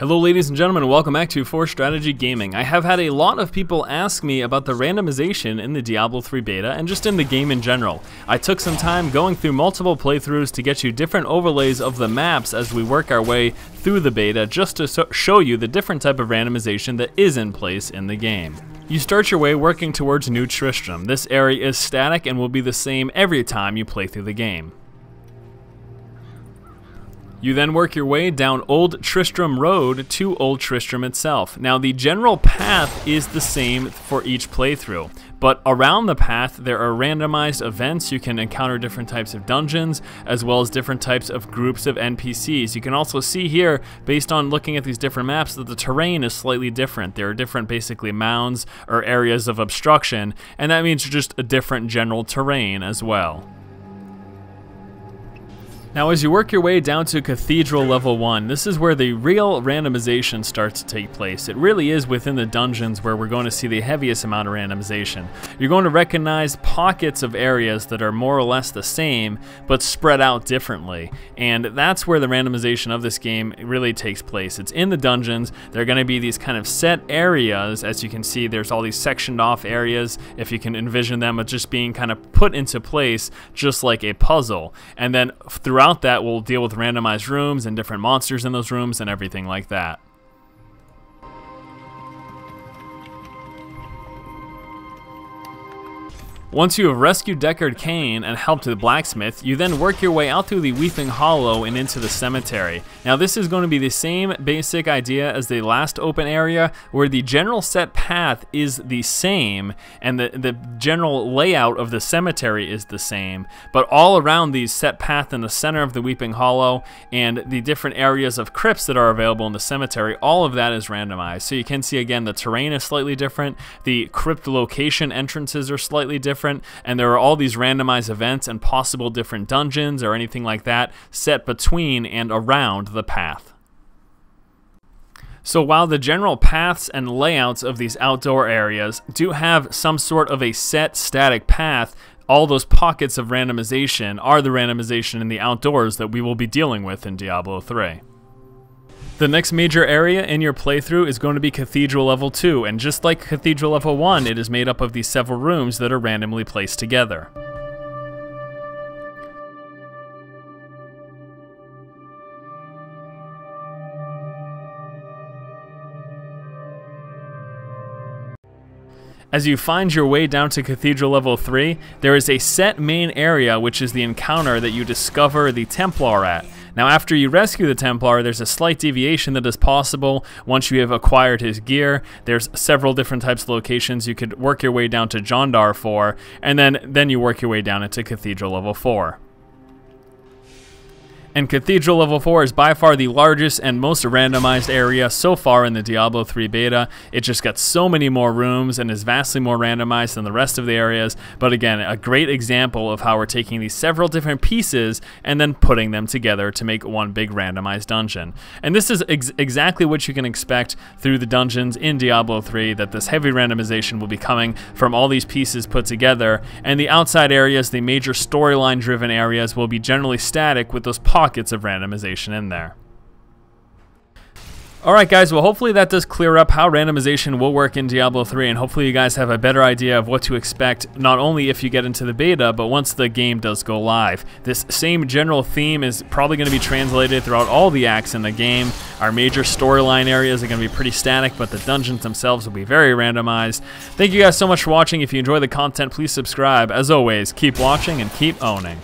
Hello ladies and gentlemen, welcome back to For Strategy Gaming. I have had a lot of people ask me about the randomization in the Diablo 3 beta and just in the game in general. I took some time going through multiple playthroughs to get you different overlays of the maps as we work our way through the beta, just to show you the different type of randomization that is in place in the game. You start your way working towards New Tristram. This area is static and will be the same every time you play through the game. You then work your way down Old Tristram Road to Old Tristram itself. Now the general path is the same for each playthrough, but around the path there are randomized events. You can encounter different types of dungeons as well as different types of groups of NPCs. You can also see here, based on looking at these different maps, that the terrain is slightly different. There are different basically mounds or areas of obstruction, and that means just a different general terrain as well. Now as you work your way down to Cathedral Level 1, this is where the real randomization starts to take place. It really is within the dungeons where we're going to see the heaviest amount of randomization. You're going to recognize pockets of areas that are more or less the same, but spread out differently. And that's where the randomization of this game really takes place. It's in the dungeons. There are going to be these kind of set areas. As you can see, there's all these sectioned off areas, if you can envision them, just being kind of put into place just like a puzzle. And then throughout that, we'll deal with randomized rooms and different monsters in those rooms and everything like that. Once you have rescued Deckard Cain and helped the blacksmith, you then work your way out through the Weeping Hollow and into the cemetery. Now this is going to be the same basic idea as the last open area, where the general set path is the same and the general layout of the cemetery is the same, but all around the set path in the center of the Weeping Hollow and the different areas of crypts that are available in the cemetery, all of that is randomized. So you can see again the terrain is slightly different, the crypt location entrances are slightly different, and there are all these randomized events and possible different dungeons or anything like that set between and around the path. So while the general paths and layouts of these outdoor areas do have some sort of a set static path, all those pockets of randomization are the randomization in the outdoors that we will be dealing with in Diablo 3. The next major area in your playthrough is going to be Cathedral Level 2, and just like Cathedral Level 1, it is made up of these several rooms that are randomly placed together. As you find your way down to Cathedral Level 3, there is a set main area, which is the encounter that you discover the Templar at. Now after you rescue the Templar, there's a slight deviation that is possible once you have acquired his gear. There's several different types of locations you could work your way down to Jondar for, and then you work your way down into Cathedral Level 4. And Cathedral Level 4 is by far the largest and most randomized area so far in the Diablo 3 beta. It just got so many more rooms and is vastly more randomized than the rest of the areas. But again, a great example of how we're taking these several different pieces and then putting them together to make one big randomized dungeon. And this is exactly what you can expect through the dungeons in Diablo 3, that this heavy randomization will be coming from all these pieces put together. And the outside areas, the major storyline driven areas, will be generally static with those pockets of randomization in there. Alright guys, well hopefully that does clear up how randomization will work in Diablo 3, and hopefully you guys have a better idea of what to expect, not only if you get into the beta, but once the game does go live. This same general theme is probably going to be translated throughout all the acts in the game. Our major storyline areas are going to be pretty static, but the dungeons themselves will be very randomized. Thank you guys so much for watching. If you enjoy the content, please subscribe. As always, keep watching and keep owning.